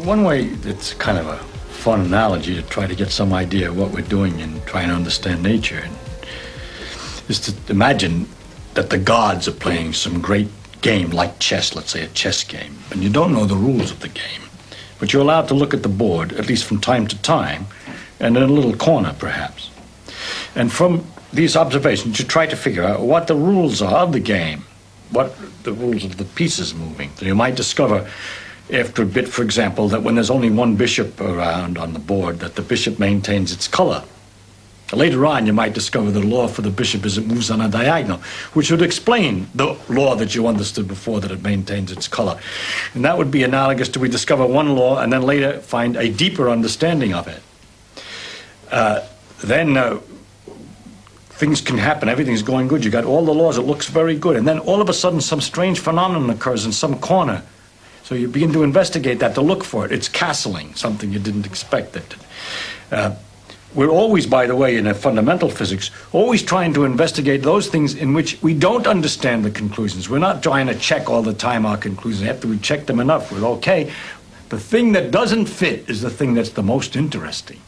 one way, it's kind of a fun analogy to try to get some idea of what we're doing and trying to understand nature, is to imagine that the gods are playing some great game like chess, let's say a chess game, and you don't know the rules of the game, but you're allowed to look at the board, at least from time to time, and in a little corner perhaps. And from these observations, you try to figure out what the rules are of the game, what the rules of the pieces moving. So you might discover after a bit, for example, that when there's only one bishop around on the board, that the bishop maintains its color. Later on, you might discover the law for the bishop is it moves on a diagonal, which would explain the law that you understood before, that it maintains its color. And that would be analogous to we discover one law and then later find a deeper understanding of it. Then things can happen, everything's going good, you got all the laws, it looks very good, and then all of a sudden some strange phenomenon occurs in some corner. So you begin to investigate that, to look for it. It's castling, something you didn't expect. We're always, by the way, in a fundamental physics, always trying to investigate those things in which we don't understand the conclusions. We're not trying to check all the time our conclusions. After we check them enough, we're okay. The thing that doesn't fit is the thing that's the most interesting.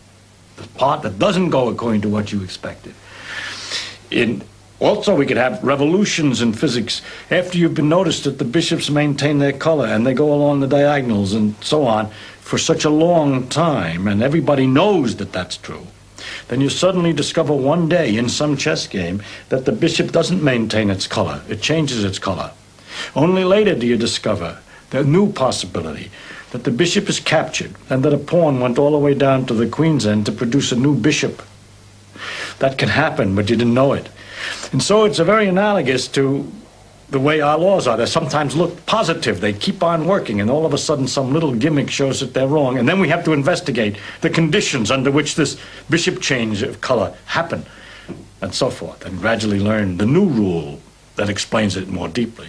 The part that doesn't go according to what you expected. Also, we could have revolutions in physics after you've been noticed that the bishops maintain their color and they go along the diagonals and so on for such a long time, and everybody knows that that's true. Then you suddenly discover one day in some chess game that the bishop doesn't maintain its color, it changes its color. Only later do you discover the new possibility that the bishop is captured and that a pawn went all the way down to the queen's end to produce a new bishop. That can happen, but you didn't know it. And so it's a very analogous to the way our laws are. They sometimes look positive, they keep on working, and all of a sudden some little gimmick shows that they're wrong, and then we have to investigate the conditions under which this bishop change of color happened, and so forth, and gradually learn the new rule that explains it more deeply.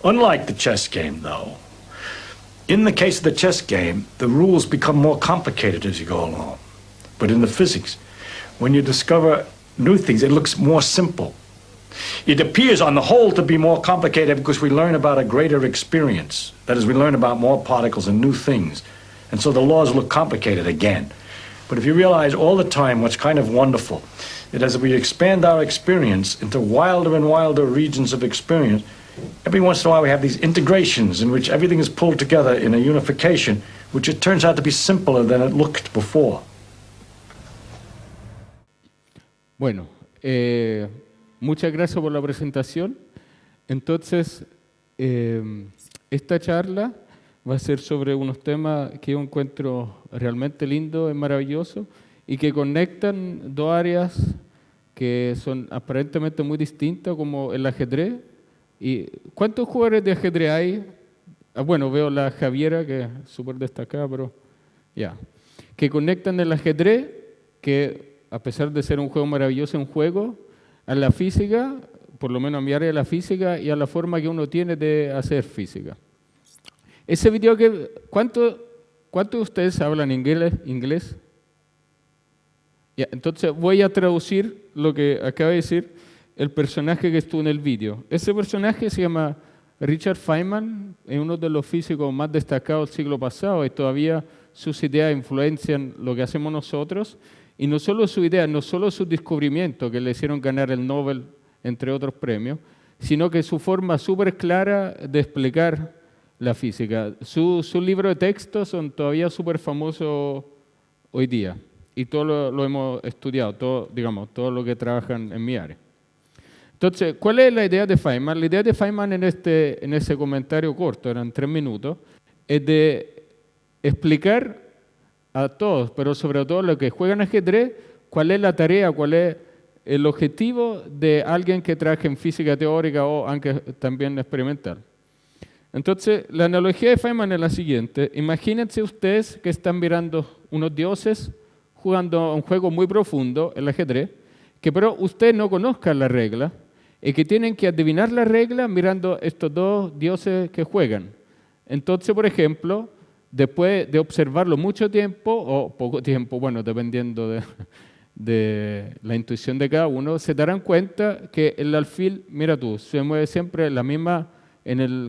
Unlike the chess game, though, in the case of the chess game, the rules become more complicated as you go along. But in the physics, when you discover new things, it looks more simple. It appears on the whole to be more complicated because we learn about a greater experience. That is, we learn about more particles and new things. And so the laws look complicated again. But if you realize all the time what's kind of wonderful, that as we expand our experience into wilder and wilder regions of experience, every once in a while we have these integrations in which everything is pulled together in a unification, which it turns out to be simpler than it looked before. Bueno, muchas gracias por la presentación. Entonces, esta charla va a ser sobre unos temas que yo encuentro realmente lindos y maravillosos y que conectan dos áreas que son aparentemente muy distintas, como el ajedrez. ¿Y cuántos jugadores de ajedrez hay? Bueno, veo la Javiera, que es súper destacada, pero ya. Que conectan el ajedrez, que a pesar de ser un juego maravilloso, un juego, a la física, por lo menos a mi área de la física, y a la forma que uno tiene de hacer física. Ese video ¿cuántos de ustedes hablan inglés? Ya, entonces voy a traducir lo que acaba de decir el personaje que estuvo en el video. Ese personaje se llama Richard Feynman, es uno de los físicos más destacados del siglo pasado y todavía sus ideas influencian lo que hacemos nosotros. Y no solo su idea, no solo sus descubrimientos que le hicieron ganar el Nobel, entre otros premios, sino que su forma súper clara de explicar la física. Sus libros de texto son todavía súper famosos hoy día. Y todo lo hemos estudiado, todo lo que trabajan en mi área. Entonces, ¿cuál es la idea de Feynman? La idea de Feynman en ese comentario corto, eran 3 minutos, es de explicar a todos, pero sobre todo los que juegan ajedrez, cuál es la tarea, cuál es el objetivo de alguien que trabaja en física teórica o aunque también experimental. Entonces, la analogía de Feynman es la siguiente. Imagínense ustedes que están mirando unos dioses jugando un juego muy profundo, el ajedrez, que pero ustedes no conozcan la regla y que tienen que adivinar la regla mirando estos dos dioses que juegan. Entonces, por ejemplo, después de observarlo mucho tiempo o poco tiempo, bueno, dependiendo de la intuición de cada uno, se darán cuenta que el alfil, mira tú, se mueve siempre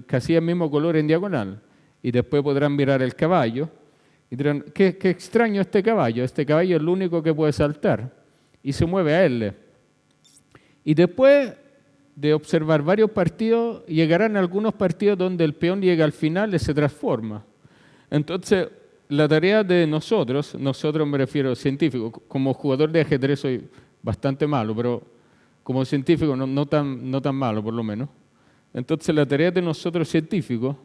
casi el mismo color en diagonal. Y después podrán mirar el caballo Y dirán, qué extraño este caballo es el único que puede saltar y se mueve a él. Y después de observar varios partidos, llegarán algunos partidos donde el peón llega al final y se transforma. Entonces, la tarea de nosotros me refiero a científicos, como jugador de ajedrez soy bastante malo, pero como científico no tan malo por lo menos. Entonces, la tarea de nosotros científicos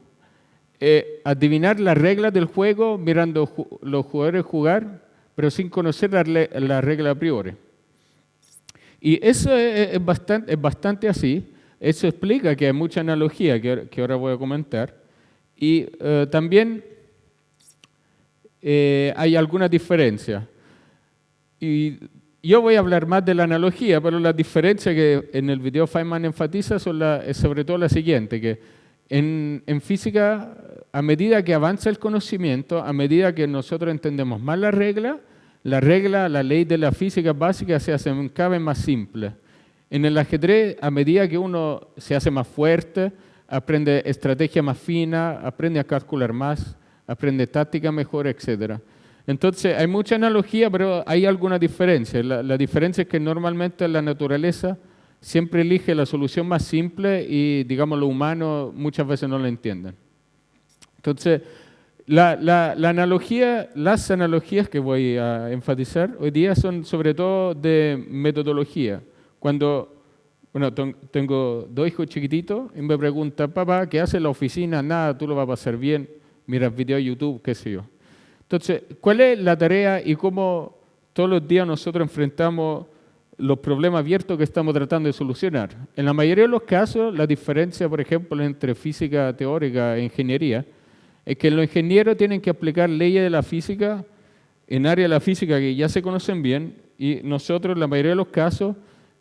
es adivinar las reglas del juego mirando los jugadores jugar, pero sin conocer la regla a priori. Y eso es bastante así. Eso explica que hay mucha analogía que ahora voy a comentar. Y también hay algunas diferencias. Y yo voy a hablar más de la analogía, pero la diferencia que en el video Feynman enfatiza es sobre todo la siguiente, que en física, a medida que avanza el conocimiento, a medida que nosotros entendemos más la ley de la física básica se hace cada vez más simple. En el ajedrez, a medida que uno se hace más fuerte, aprende estrategia más fina, aprende a calcular más, aprende táctica mejor, etc. Entonces, hay mucha analogía, pero hay alguna diferencia. La diferencia es que normalmente la naturaleza siempre elige la solución más simple y, digamos, los humanos muchas veces no la entienden. Entonces, las analogías que voy a enfatizar hoy día son sobre todo de metodología. Tengo 2 hijos chiquititos y me preguntan, papá, ¿qué hace en la oficina? Nada, tú lo vas a pasar bien, miras videos de YouTube, qué sé yo. Entonces, ¿cuál es la tarea y cómo todos los días nosotros enfrentamos los problemas abiertos que estamos tratando de solucionar? En la mayoría de los casos, la diferencia, por ejemplo, entre física teórica e ingeniería, es que los ingenieros tienen que aplicar leyes de la física en áreas de la física que ya se conocen bien y nosotros, en la mayoría de los casos,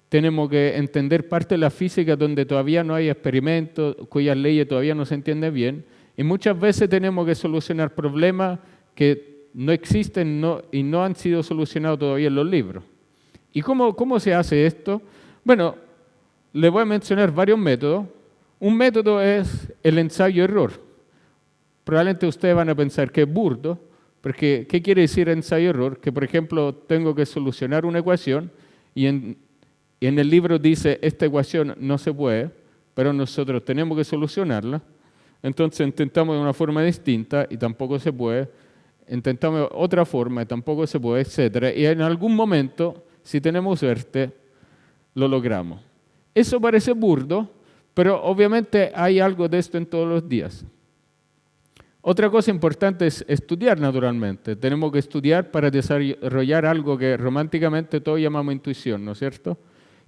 tenemos que entender parte de la física donde todavía no hay experimentos, cuyas leyes todavía no se entienden bien y muchas veces tenemos que solucionar problemas que no existen y no han sido solucionados todavía en los libros. ¿Y cómo se hace esto? Bueno, les voy a mencionar varios métodos. Un método es el ensayo-error. Probablemente ustedes van a pensar que es burdo, porque ¿qué quiere decir ensayo-error? Que, por ejemplo, tengo que solucionar una ecuación y en el libro dice esta ecuación no se puede, pero nosotros tenemos que solucionarla. Entonces intentamos de una forma distinta y tampoco se puede. Intentamos de otra forma y tampoco se puede, etc. Y en algún momento, si tenemos suerte, lo logramos. Eso parece burdo, pero obviamente hay algo de esto en todos los días. Otra cosa importante es estudiar naturalmente. Tenemos que estudiar para desarrollar algo que románticamente todos llamamos intuición, ¿no es cierto?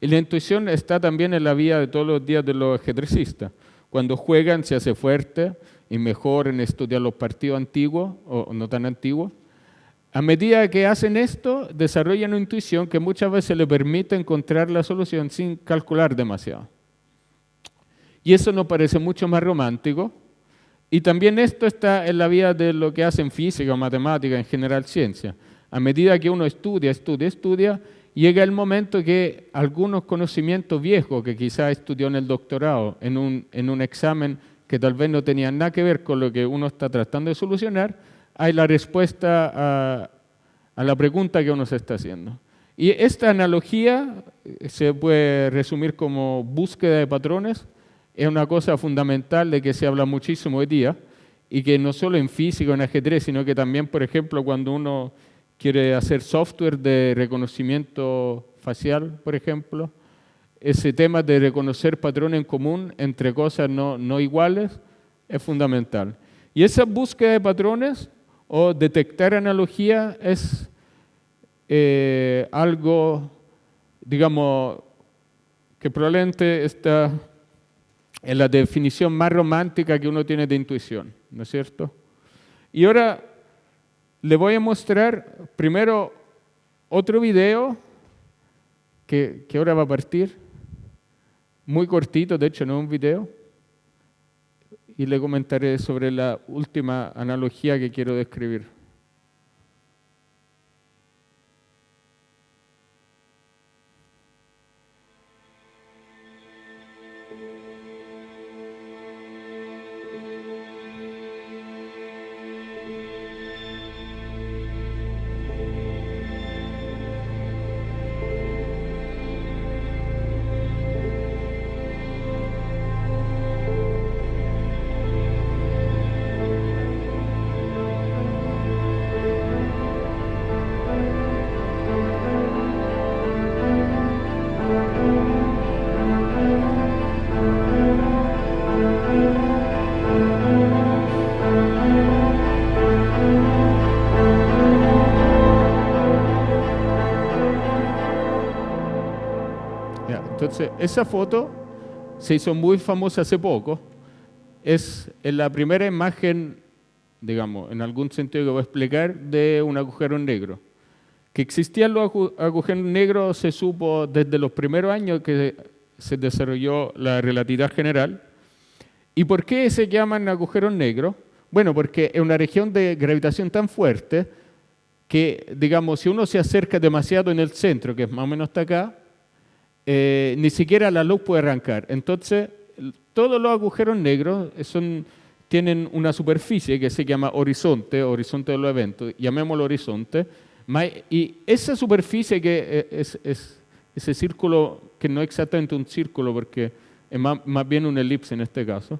Y la intuición está también en la vida de todos los días de los ajedrecistas. Cuando juegan se hace fuerte y mejor en estudiar los partidos antiguos o no tan antiguos. A medida que hacen esto, desarrollan una intuición que muchas veces le permite encontrar la solución sin calcular demasiado. Y eso nos parece mucho más romántico. Y también esto está en la vida de lo que hacen física o matemática, en general ciencia. A medida que uno estudia, llega el momento que algunos conocimientos viejos que quizás estudió en el doctorado, en un examen que tal vez no tenían nada que ver con lo que uno está tratando de solucionar, hay la respuesta a la pregunta que uno se está haciendo. Y esta analogía se puede resumir como búsqueda de patrones. Es una cosa fundamental de que se habla muchísimo hoy día y que no solo en física o en ajedrez, sino que también, por ejemplo, cuando uno quiere hacer software de reconocimiento facial, por ejemplo, ese tema de reconocer patrones en común entre cosas no iguales es fundamental. Y esa búsqueda de patrones o detectar analogía es algo, digamos, que probablemente está en la definición más romántica que uno tiene de intuición, ¿no es cierto? Y ahora le voy a mostrar primero otro video que ahora va a partir, muy cortito, de hecho no es un video, y le comentaré sobre la última analogía que quiero describir. Entonces, esa foto se hizo muy famosa hace poco. Es la primera imagen, digamos, en algún sentido que voy a explicar, de un agujero negro. Que existían los agujeros negros se supo desde los primeros años que se desarrolló la relatividad general. ¿Y por qué se llaman agujeros negros? Bueno, porque es una región de gravitación tan fuerte que, digamos, si uno se acerca demasiado en el centro, que es más o menos hasta acá, ni siquiera la luz puede arrancar. Entonces, todos los agujeros negros tienen una superficie que se llama horizonte de los eventos, llamémoslo horizonte, y esa superficie que es ese círculo, que no es exactamente un círculo, porque es más bien una elipse en este caso,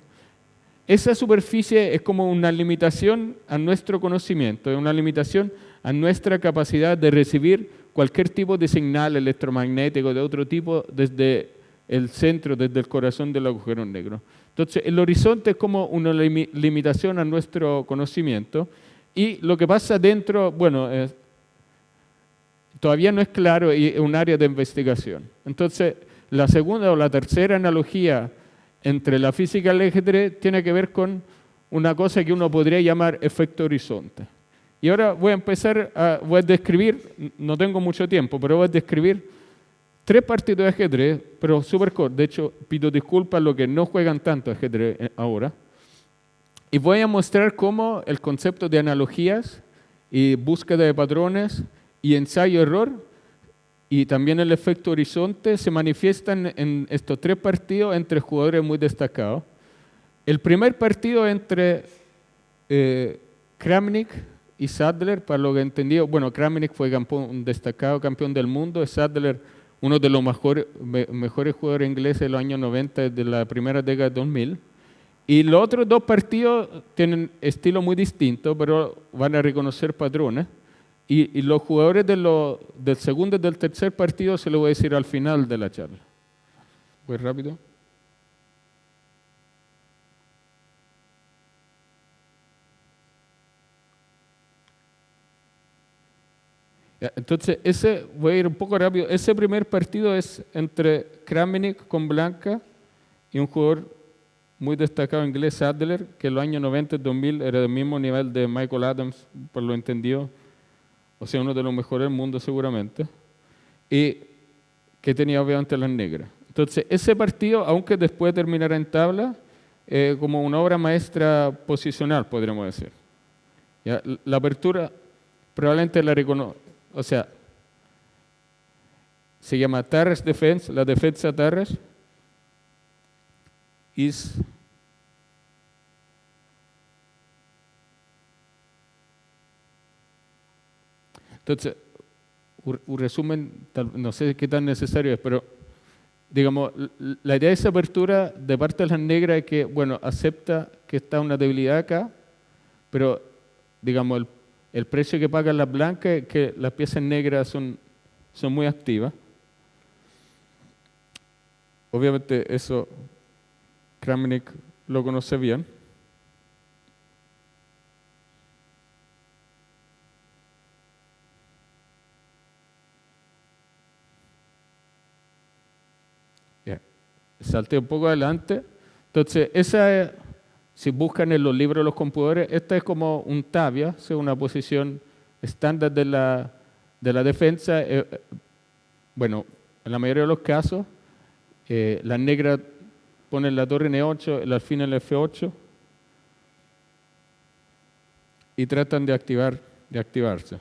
esa superficie es como una limitación a nuestro conocimiento, es una limitación a nuestra capacidad de recibir cualquier tipo de señal electromagnético de otro tipo desde el centro, desde el corazón del agujero negro. Entonces, el horizonte es como una limitación a nuestro conocimiento, y lo que pasa dentro, bueno, todavía no es claro y es un área de investigación. Entonces, la segunda o la tercera analogía entre la física y el ajedrez tiene que ver con una cosa que uno podría llamar efecto horizonte. Y ahora voy a describir, no tengo mucho tiempo, pero voy a describir 3 partidos de ajedrez, pero súper corto. De hecho, pido disculpas a los que no juegan tanto ajedrez ahora. Y voy a mostrar cómo el concepto de analogías y búsqueda de patrones y ensayo-error y también el efecto horizonte se manifiestan en estos 3 partidos entre jugadores muy destacados. El primer partido entre Kramnik y Sadler, para lo que he entendido, bueno, Kramnik fue un destacado campeón del mundo, Sadler uno de los mejores jugadores ingleses de los años 90, de la primera década de 2000. Y los otros 2 partidos tienen estilos muy distintos, pero van a reconocer patrones. Y los jugadores del segundo y del tercer partido se lo voy a decir al final de la charla. Voy rápido. Entonces, voy a ir un poco rápido. Ese primer partido es entre Kramnik con Blanca y un jugador muy destacado inglés, Sadler, que en los años 90 y 2000 era del mismo nivel de Michael Adams, por lo entendido. O sea, uno de los mejores del mundo seguramente, y que tenía obviamente las negras. Entonces, ese partido, aunque después terminara en tabla, como una obra maestra posicional, podríamos decir. ¿Ya? La apertura probablemente la reconoce, o sea, se llama Tarrasch Defense, la defensa Tarrasch, Entonces, un resumen, no sé qué tan necesario es, pero digamos, la idea de esa apertura de parte de las negras es que, bueno, acepta que está una debilidad acá, pero digamos, el precio que pagan las blancas es que las piezas negras son muy activas. Obviamente eso Kramnik lo conoce bien. Salté un poco adelante. Entonces, si buscan en los libros de los computadores, esta es como un tabia, es una posición estándar de la defensa. Bueno, en la mayoría de los casos, las negras ponen la torre N8, el alfil en el F8 y tratan de activarse.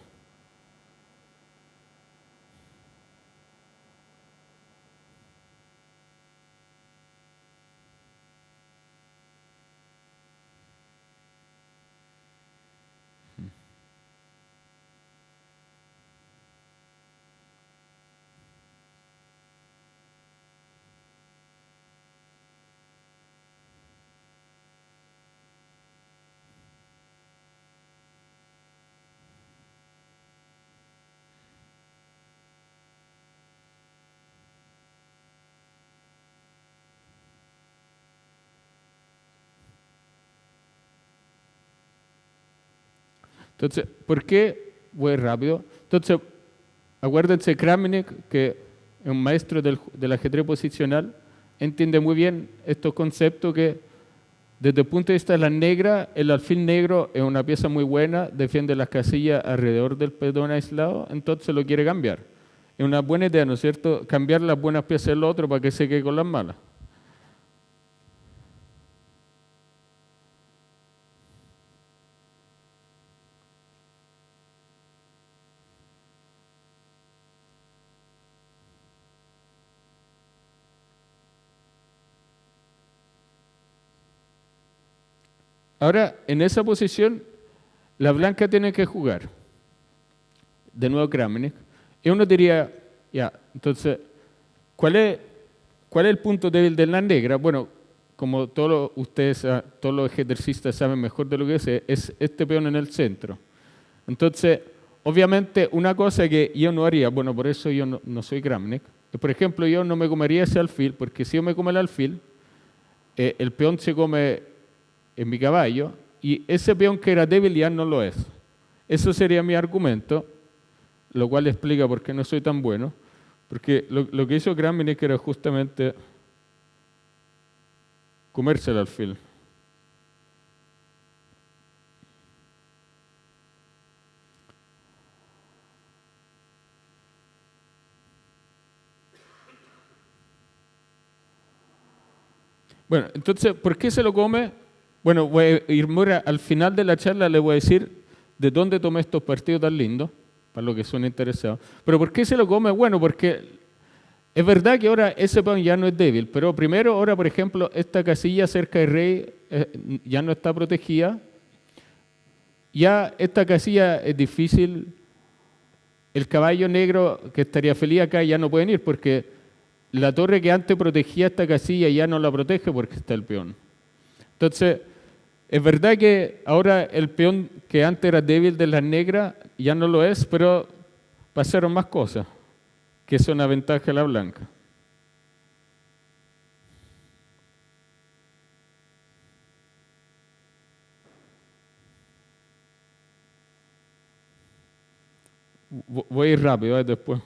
Entonces, ¿por qué voy rápido? Entonces, acuérdense Kramnik, que es un maestro del ajedrez posicional, entiende muy bien estos conceptos que desde el punto de vista de las negras, el alfil negro es una pieza muy buena, defiende las casillas alrededor del peón aislado, entonces lo quiere cambiar. Es una buena idea, ¿no es cierto?, cambiar las buenas piezas del otro para que se quede con las malas. Ahora, en esa posición, la blanca tiene que jugar. De nuevo Kramnik. Y uno diría, ya, entonces, ¿cuál es el punto débil de la negra? Bueno, como todos los ejercistas saben mejor de lo que es este peón en el centro. Entonces, obviamente, una cosa que yo no haría, bueno, por eso yo no soy Kramnik, por ejemplo, yo no me comería ese alfil, porque si yo me como el alfil, el peón se come en mi caballo, y ese peón que era débil ya no lo es. Eso sería mi argumento, lo cual explica por qué no soy tan bueno, porque lo que hizo Kramnik era justamente comerse el alfil. Bueno, entonces, ¿por qué se lo come? Bueno, voy a ir al final de la charla, le voy a decir de dónde tomé estos partidos tan lindos, para los que son interesados. Pero ¿por qué se lo come? Bueno, porque es verdad que ahora ese peón ya no es débil, pero primero ahora, por ejemplo, esta casilla cerca del rey ya no está protegida. Ya esta casilla es difícil. El caballo negro que estaría feliz acá ya no pueden ir porque la torre que antes protegía esta casilla ya no la protege porque está el peón. Entonces, es verdad que ahora el peón que antes era débil de las negras ya no lo es, pero pasaron más cosas que son a ventaja de la blanca. Voy a ir rápido después.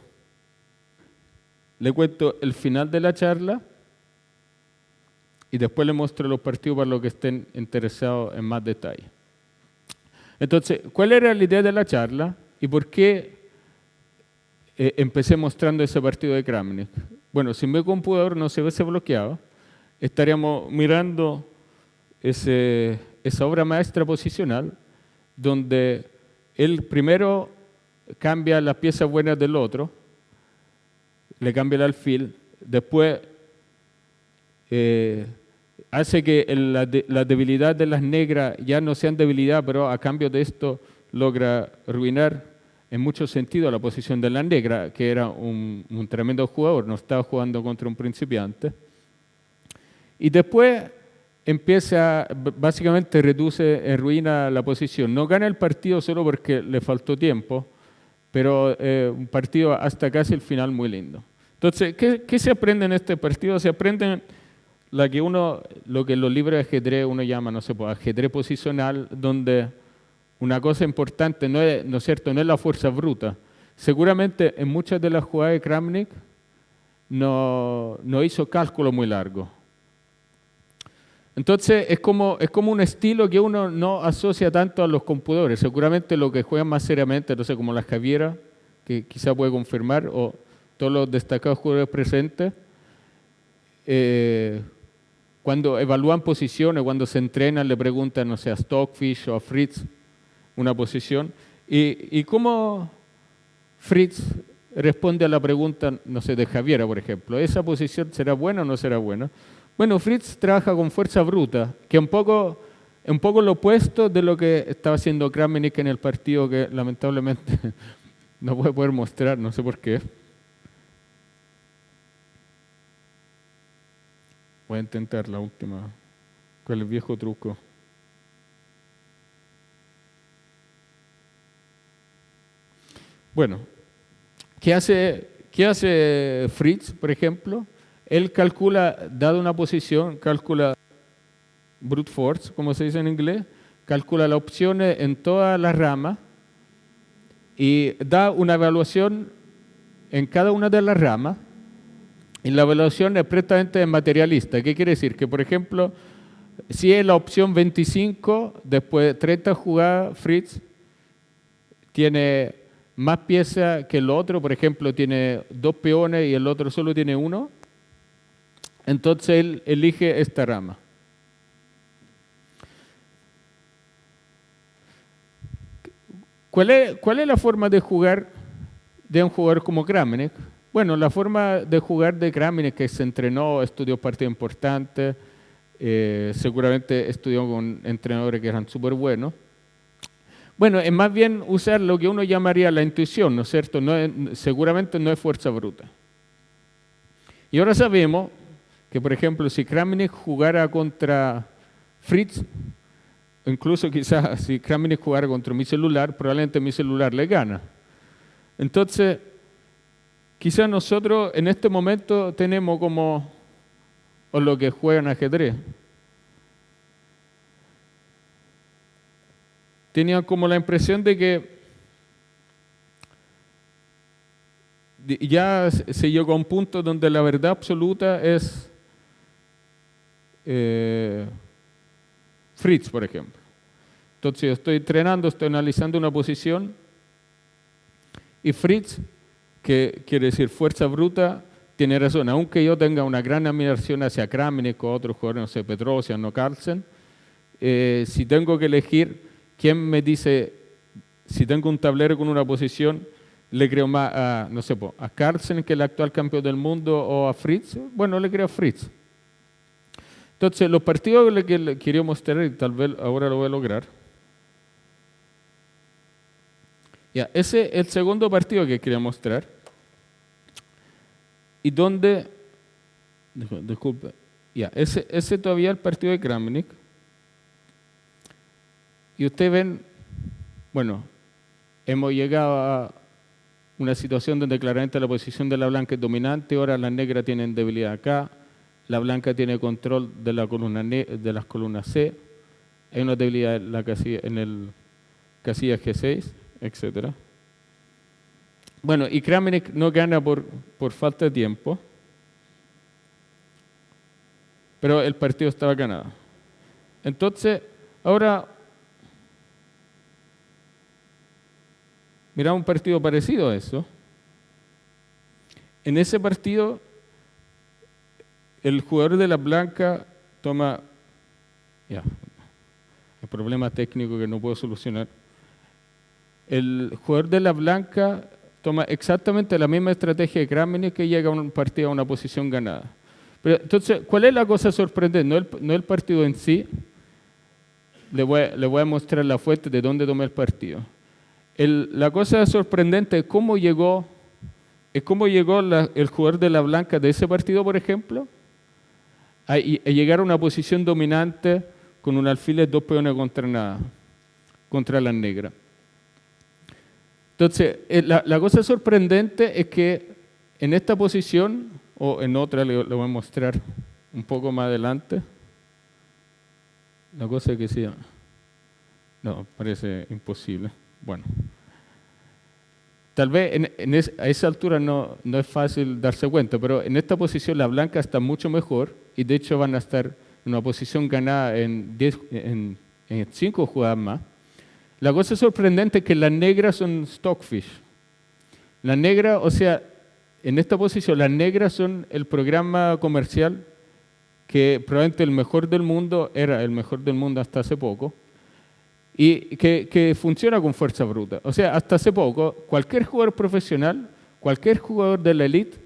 Le cuento el final de la charla y después le muestro los partidos para los que estén interesados en más detalle. Entonces, ¿cuál era la idea de la charla y por qué empecé mostrando ese partido de Kramnik? Bueno, si mi computador no se hubiese bloqueado, estaríamos mirando esa obra maestra posicional donde él primero cambia las piezas buenas del otro, le cambia el alfil, después hace que la debilidad de las negras ya no sean debilidad, pero a cambio de esto logra arruinar en muchos sentidos la posición de la negra, que era un tremendo jugador, no estaba jugando contra un principiante. Y después básicamente reduce, arruina la posición. No gana el partido solo porque le faltó tiempo, pero un partido hasta casi el final muy lindo. Entonces, ¿qué se aprende en este partido? Se aprende lo que en los libros de ajedrez uno llama, no sé, pues, ajedrez posicional, donde una cosa importante no es cierto, no es la fuerza bruta. Seguramente en muchas de las jugadas de Kramnik no hizo cálculo muy largo. Entonces es como un estilo que uno no asocia tanto a los computadores. Seguramente lo que juegan más seriamente, no sé, como la Javiera, que quizá puede confirmar, o todos los destacados jugadores presentes, cuando evalúan posiciones, cuando se entrenan, le preguntan, no sé, a Stockfish o a Fritz una posición. ¿Y cómo Fritz responde a la pregunta, no sé, de Javiera, por ejemplo? ¿Esa posición será buena o no será buena? Bueno, Fritz trabaja con fuerza bruta, que es un poco lo opuesto de lo que estaba haciendo Kramnik en el partido que lamentablemente no voy a poder mostrar, no sé por qué. Voy a intentar la última, con el viejo truco. Bueno, ¿qué hace Fritz, por ejemplo? Él calcula, dada una posición, calcula brute force, como se dice en inglés, calcula las opciones en todas las ramas y da una evaluación en cada una de las ramas Y la evaluación es precisamente materialista. ¿Qué quiere decir? Que, por ejemplo, si es la opción 25, después de 30 jugadas, Fritz tiene más piezas que el otro, por ejemplo, tiene 2 peones y el otro solo tiene 1, entonces él elige esta rama. ¿Cuál es la forma de jugar de un jugador como Kramnik? Bueno, la forma de jugar de Kramnik, que se entrenó, estudió partidos importantes, seguramente estudió con entrenadores que eran súper buenos. Bueno, es más bien usar lo que uno llamaría la intuición, ¿no es cierto? Seguramente no es fuerza bruta. Y ahora sabemos que, por ejemplo, si Kramnik jugara contra Fritz, o incluso quizás si Kramnik jugara contra mi celular, probablemente mi celular le gana. Entonces, quizás nosotros en este momento tenemos como, o lo que juegan ajedrez, tenían como la impresión de que ya se llegó a un punto donde la verdad absoluta es Fritz, por ejemplo. Entonces yo estoy entrenando, estoy analizando una posición y Fritz, que quiere decir fuerza bruta, tiene razón. Aunque yo tenga una gran admiración hacia Kramnik o otros jugadores, no sé, Petrosian o Carlsen, si tengo que elegir quién me dice, si tengo un tablero con una posición, le creo más a, no sé, a Carlsen, que es el actual campeón del mundo, o a Fritz, bueno, le creo a Fritz. Entonces, los partidos que le quería mostrar, y tal vez ahora lo voy a lograr. Ya, ese es el segundo partido que quería mostrar. Y donde, disculpe, ya, ese todavía es el partido de Kramnik. Y ustedes ven, bueno, hemos llegado a una situación donde claramente la posición de la blanca es dominante, ahora las negras tienen debilidad acá, la blanca tiene control de la columna de las columnas C, hay una debilidad en el casilla G6, etc. Bueno, y Kramnik no gana por falta de tiempo, pero el partido estaba ganado. Entonces, ahora miramos un partido parecido a eso. En ese partido, el jugador de la blanca toma, ya, el problema técnico que no puedo solucionar. El jugador de la blanca toma exactamente la misma estrategia de Kramnik, que llega a un partido a una posición ganada. Pero entonces, ¿cuál es la cosa sorprendente? No el partido en sí. Le voy a mostrar la fuente de dónde tomé el partido. La cosa sorprendente es cómo llegó el jugador de la blanca de ese partido, por ejemplo, a llegar a una posición dominante con un alfil de 2 peones contra las negras. Entonces, la cosa sorprendente es que en esta posición, o en otra, le voy a mostrar un poco más adelante, la cosa es que sí, no, parece imposible. Bueno, tal vez a esa altura no es fácil darse cuenta, pero en esta posición la blanca está mucho mejor y de hecho van a estar en una posición ganada en 5 jugadas más. La cosa sorprendente es que las negras son stockfish. Las negras, o sea, en esta posición, las negras son el programa comercial que probablemente el mejor del mundo, era el mejor del mundo hasta hace poco, y que funciona con fuerza bruta. O sea, hasta hace poco, cualquier jugador profesional, cualquier jugador de la elite,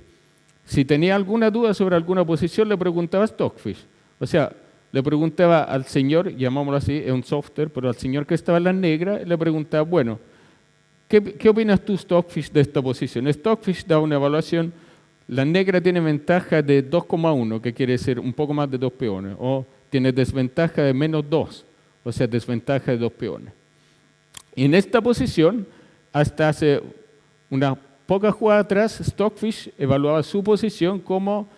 si tenía alguna duda sobre alguna posición, le preguntaba a Stockfish. O sea, le preguntaba al señor, llamámoslo así, es un software, pero al señor que estaba en las negras, le preguntaba, bueno, ¿qué opinas tú, Stockfish, de esta posición? Stockfish da una evaluación, la negra tiene ventaja de 2,1, que quiere decir un poco más de 2 peones, o tiene desventaja de menos 2, o sea, desventaja de 2 peones. Y en esta posición, hasta hace una poca jugada atrás, Stockfish evaluaba su posición como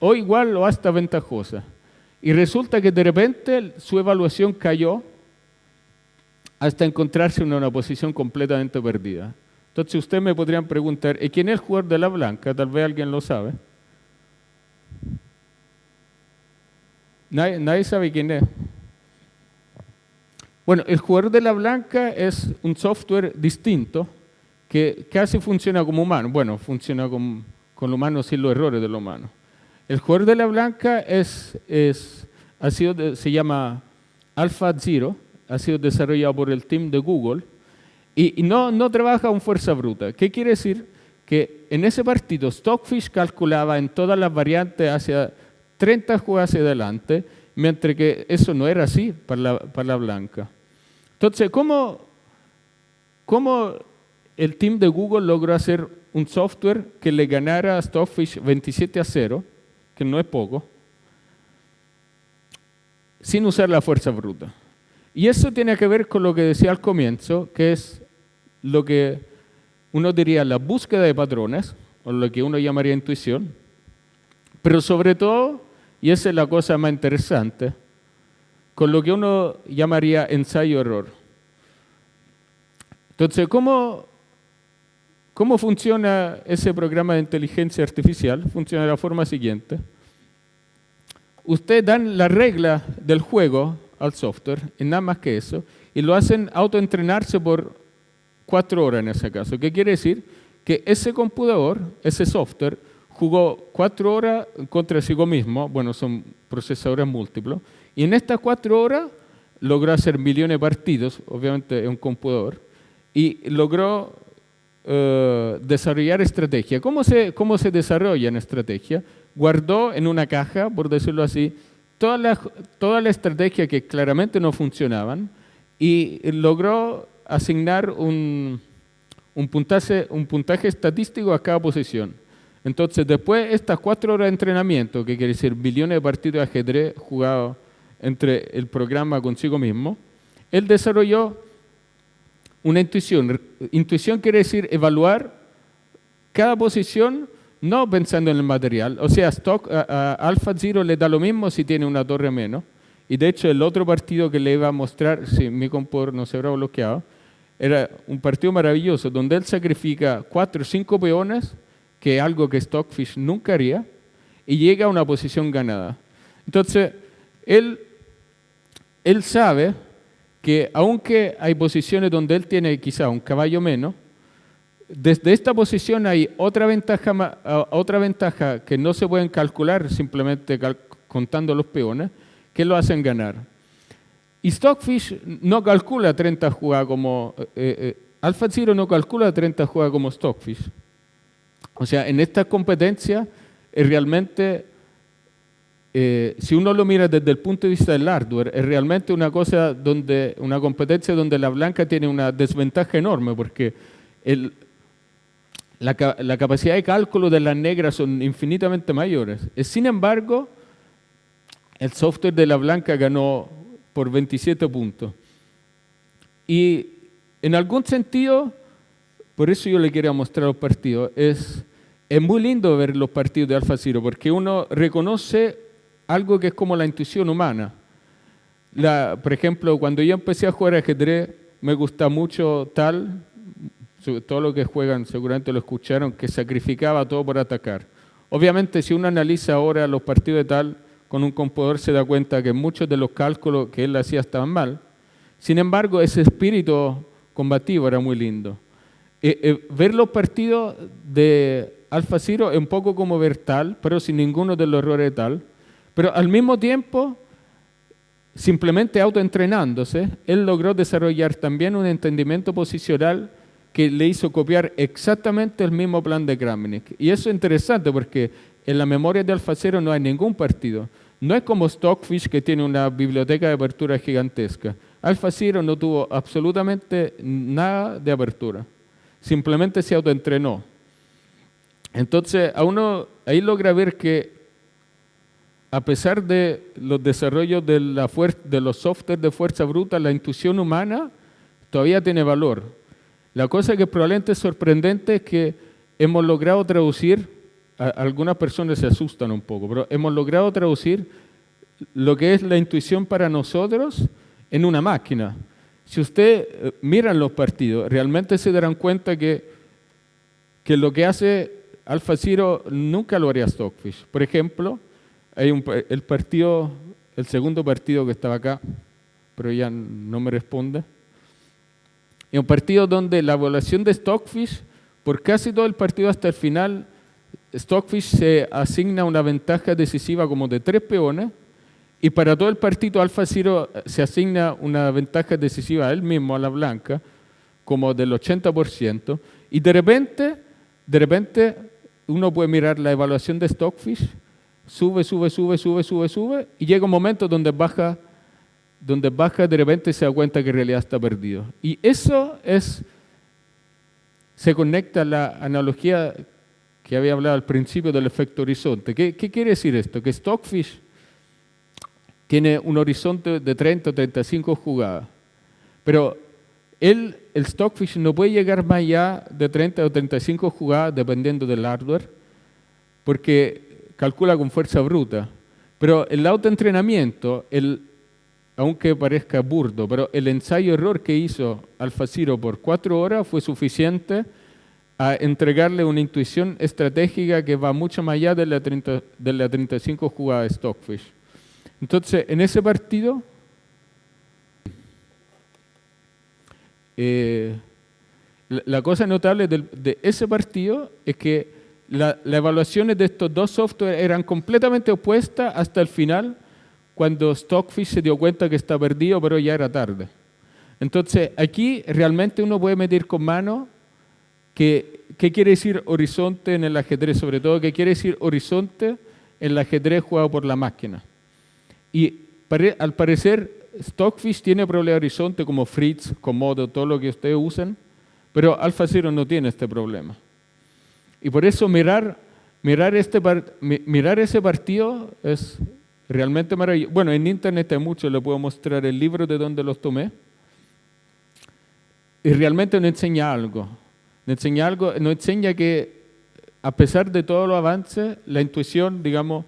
o igual o hasta ventajosa. Y resulta que de repente su evaluación cayó hasta encontrarse en una posición completamente perdida. Entonces ustedes me podrían preguntar, ¿y quién es el jugador de la blanca? Tal vez alguien lo sabe. Nadie sabe quién es. Bueno, el jugador de la blanca es un software distinto que casi funciona como humano. Bueno, funciona con lo humano sin los errores de lo humano. El jugador de la blanca se llama AlphaZero, ha sido desarrollado por el team de Google y no trabaja con fuerza bruta. ¿Qué quiere decir? Que en ese partido Stockfish calculaba en todas las variantes hacia 30 jugadas hacia adelante, mientras que eso no era así para la blanca. Entonces, ¿cómo el team de Google logró hacer un software que le ganara a Stockfish 27-0, que no es poco, sin usar la fuerza bruta? Y eso tiene que ver con lo que decía al comienzo, que es lo que uno diría la búsqueda de patrones, o lo que uno llamaría intuición, pero sobre todo, y esa es la cosa más interesante, con lo que uno llamaría ensayo-error. Entonces, ¿cómo funciona ese programa de inteligencia artificial? Funciona de la forma siguiente. Ustedes dan la regla del juego al software, y nada más que eso, y lo hacen autoentrenarse por 4 horas en ese caso. ¿Qué quiere decir? Que ese computador, ese software, jugó 4 horas contra sí mismo, bueno, son procesadores múltiplos, y en estas 4 horas logró hacer millones de partidos, obviamente es un computador, y logró desarrollar estrategia. ¿Cómo se desarrolla en estrategia? Guardó en una caja, por decirlo así, toda la estrategia que claramente no funcionaban y logró asignar un puntaje estadístico a cada posición. Entonces, después de estas 4 horas de entrenamiento, que quiere decir billones de partidos de ajedrez jugados entre el programa consigo mismo, él desarrolló una intuición. Intuición quiere decir evaluar cada posición no pensando en el material. O sea, a AlphaZero le da lo mismo si tiene una torre menos. Y de hecho, el otro partido que le iba a mostrar, si mi computador no se habrá bloqueado, era un partido maravilloso donde él sacrifica 4 o 5 peones, que es algo que Stockfish nunca haría, y llega a una posición ganada. Entonces, él sabe que aunque hay posiciones donde él tiene quizá un caballo menos, desde esta posición hay otra ventaja que no se pueden calcular simplemente contando los peones, que lo hacen ganar. Y Stockfish no calcula 30 jugadas como... AlphaZero no calcula 30 jugadas como Stockfish. O sea, en esta competencia realmente... si uno lo mira desde el punto de vista del hardware, es realmente una competencia donde la blanca tiene una desventaja enorme, porque la capacidad de cálculo de las negras son infinitamente mayores. Sin embargo, el software de la blanca ganó por 27 puntos. Y en algún sentido, por eso yo le quería mostrar los partidos, es muy lindo ver los partidos de AlphaZero, porque uno reconoce algo que es como la intuición humana. Por ejemplo, cuando yo empecé a jugar ajedrez, me gusta mucho Tal, todo lo que juegan seguramente lo escucharon, que sacrificaba todo por atacar. Obviamente, si uno analiza ahora los partidos de Tal con un computador, se da cuenta que muchos de los cálculos que él hacía estaban mal. Sin embargo, ese espíritu combativo era muy lindo. Ver los partidos de AlphaZero es un poco como ver Tal, pero sin ninguno de los errores de Tal. Pero al mismo tiempo, simplemente autoentrenándose, él logró desarrollar también un entendimiento posicional que le hizo copiar exactamente el mismo plan de Kramnik. Y eso es interesante porque en la memoria de AlphaZero no hay ningún partido. No es como Stockfish, que tiene una biblioteca de apertura gigantesca. AlphaZero no tuvo absolutamente nada de apertura. Simplemente se autoentrenó. Entonces, ahí logra ver que a pesar de los desarrollos de los softwares de fuerza bruta, la intuición humana todavía tiene valor. La cosa que probablemente es sorprendente es que hemos logrado traducir, algunas personas se asustan un poco, pero hemos logrado traducir lo que es la intuición para nosotros en una máquina. Si ustedes miran los partidos, realmente se darán cuenta que lo que hace AlphaZero nunca lo haría Stockfish. Por ejemplo, hay el partido el segundo partido que estaba acá, pero ya no me responde. Es un partido donde la evaluación de Stockfish, por casi todo el partido hasta el final, Stockfish se asigna una ventaja decisiva como de 3 peones, y para todo el partido Alpha Zero se asigna una ventaja decisiva a él mismo, a la blanca, como del 80%, y de repente uno puede mirar la evaluación de Stockfish, sube, y llega un momento donde baja, de repente se da cuenta que en realidad está perdido. Y eso se conecta a la analogía que había hablado al principio del efecto horizonte. ¿Qué quiere decir esto? Que Stockfish tiene un horizonte de 30 o 35 jugadas, pero el Stockfish no puede llegar más allá de 30 o 35 jugadas dependiendo del hardware, porque calcula con fuerza bruta. Pero el autoentrenamiento, aunque parezca burdo, pero el ensayo-error que hizo AlphaZero por 4 horas fue suficiente a entregarle una intuición estratégica que va mucho más allá de la 35 jugadas de Stockfish. Entonces, en ese partido, la cosa notable de ese partido es que las evaluaciones de estos dos softwares eran completamente opuestas hasta el final, cuando Stockfish se dio cuenta que está perdido, pero ya era tarde. Entonces, aquí realmente uno puede medir con mano qué quiere decir horizonte en el ajedrez, sobre todo qué quiere decir horizonte en el ajedrez jugado por la máquina. Y al parecer, Stockfish tiene problema de horizonte como Fritz, Komodo, todo lo que ustedes usan, pero AlphaZero no tiene este problema. Y por eso mirar ese partido es realmente maravilloso. Bueno, en internet hay mucho, le puedo mostrar el libro de donde los tomé. Y realmente nos enseña algo. Nos enseña que a pesar de todos los avances, la intuición, digamos,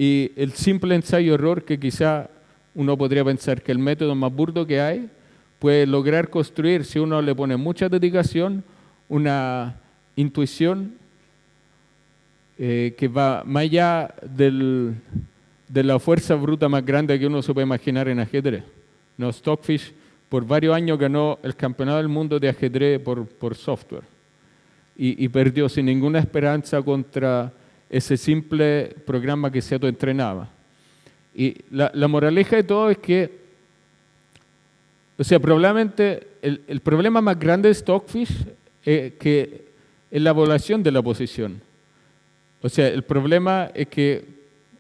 y el simple ensayo-error, que quizá uno podría pensar que el método más burdo que hay, puede lograr construir, si uno le pone mucha dedicación, una intuición que va más allá de la fuerza bruta más grande que uno se puede imaginar en ajedrez. No, Stockfish por varios años ganó el campeonato del mundo de ajedrez por software y perdió sin ninguna esperanza contra ese simple programa que se autoentrenaba. Y la moraleja de todo es que, o sea, probablemente el problema más grande de Stockfish es la evaluación de la posición. O sea, el problema es que,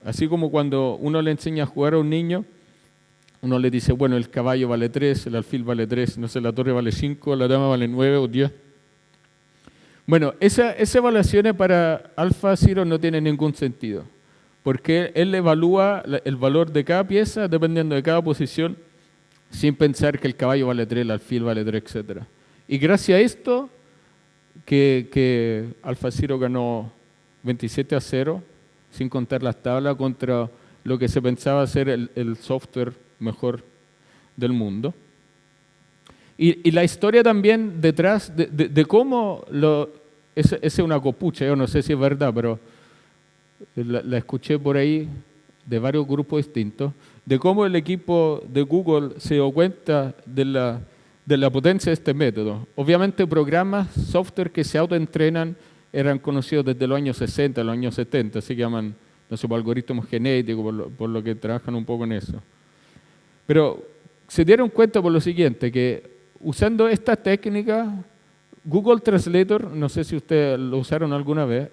así como cuando uno le enseña a jugar a un niño, uno le dice, bueno, el caballo vale 3, el alfil vale 3, no sé, la torre vale 5, la dama vale 9 o 10. Bueno, esas evaluaciones para AlphaZero no tienen ningún sentido, porque él evalúa el valor de cada pieza dependiendo de cada posición, sin pensar que el caballo vale 3, el alfil vale 3, etc. Y gracias a esto, que AlphaZero ganó 27-0, sin contar las tablas, contra lo que se pensaba ser el software mejor del mundo. Y la historia también detrás de cómo esa es una copucha, yo no sé si es verdad, pero la escuché por ahí de varios grupos distintos, de cómo el equipo de Google se dio cuenta de la potencia de este método. Obviamente programas, software que se autoentrenan eran conocidos desde los años 60, los años 70, se llaman, no sé, algoritmos genéticos, por lo que trabajan un poco en eso. Pero se dieron cuenta por lo siguiente, que usando esta técnica, Google Translator, no sé si ustedes lo usaron alguna vez,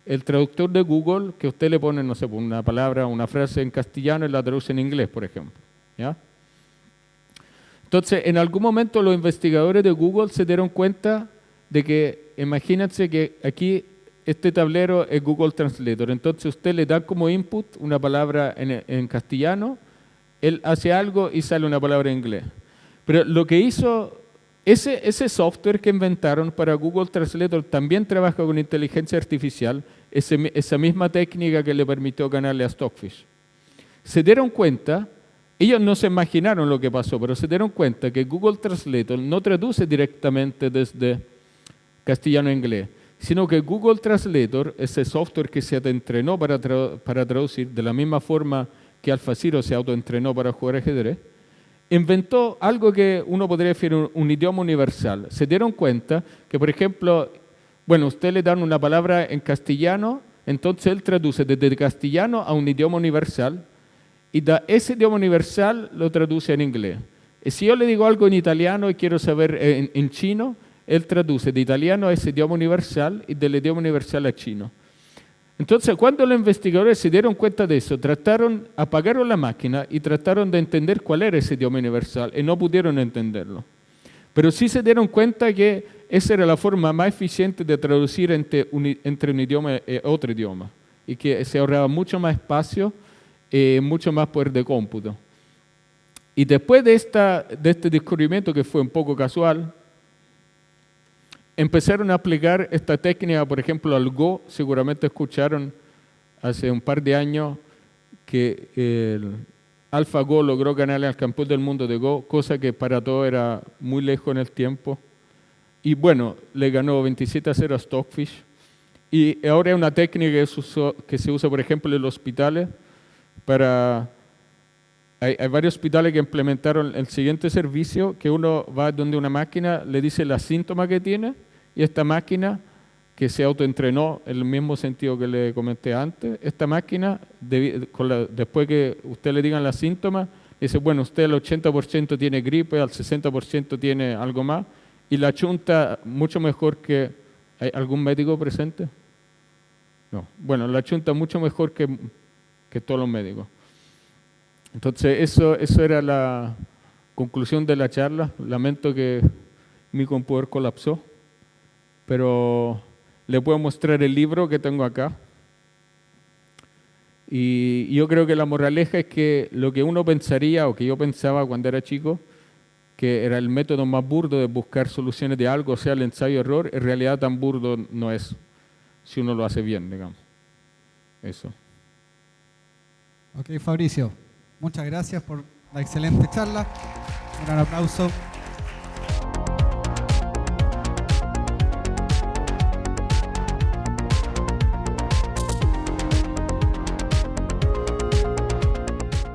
el traductor de Google, que usted le pone, no sé, una palabra, una frase en castellano y la traduce en inglés, por ejemplo. ¿Ya? Entonces, en algún momento los investigadores de Google se dieron cuenta de que, imagínense que aquí este tablero es Google Translator, entonces usted le da como input una palabra en castellano, él hace algo y sale una palabra en inglés. Pero lo que hizo, ese software que inventaron para Google Translator también trabaja con inteligencia artificial, esa misma técnica que le permitió ganarle a Stockfish. Se dieron cuenta, ellos no se imaginaron lo que pasó, pero se dieron cuenta que Google Translator no traduce directamente desde castellano a inglés, sino que Google Translator, ese software que se entrenó para traducir de la misma forma que AlphaZero se autoentrenó para jugar ajedrez, inventó algo que uno podría decir un idioma universal. Se dieron cuenta que, por ejemplo, bueno, usted le dan una palabra en castellano, entonces él traduce desde el castellano a un idioma universal y da ese idioma universal lo traduce en inglés. Y si yo le digo algo en italiano y quiero saber en chino, él traduce de italiano a ese idioma universal y del idioma universal a chino. Entonces, cuando los investigadores se dieron cuenta de eso, apagaron la máquina y trataron de entender cuál era ese idioma universal y no pudieron entenderlo. Pero sí se dieron cuenta que esa era la forma más eficiente de traducir entre un idioma y otro idioma y que se ahorraba mucho más espacio y mucho más poder de cómputo. Y después de este descubrimiento, que fue un poco casual, empezaron a aplicar esta técnica, por ejemplo, al Go. Seguramente escucharon hace un par de años que el AlphaGo logró ganarle al campeón del mundo de Go, cosa que para todos era muy lejos en el tiempo. Y bueno, le ganó 27-0 a Stockfish. Y ahora es una técnica que se usa, por ejemplo, en los hospitales. Hay varios hospitales que implementaron el siguiente servicio, que uno va donde una máquina, le dice los síntomas que tiene, y esta máquina, que se autoentrenó en el mismo sentido que le comenté antes, esta máquina, después que usted le digan los síntomas, dice, bueno, usted al 80% tiene gripe, al 60% tiene algo más, y la chunta mucho mejor que... ¿Hay algún médico presente? No. Bueno, la chunta mucho mejor que todos los médicos. Entonces, eso era la conclusión de la charla. Lamento que mi computador colapsó, pero le puedo mostrar el libro que tengo acá. Y yo creo que la moraleja es que lo que uno pensaría, o que yo pensaba cuando era chico, que era el método más burdo de buscar soluciones de algo, o sea, el ensayo-error, en realidad tan burdo no es, si uno lo hace bien, digamos. Eso. Ok, Fabricio. Muchas gracias por la excelente charla. Un gran aplauso.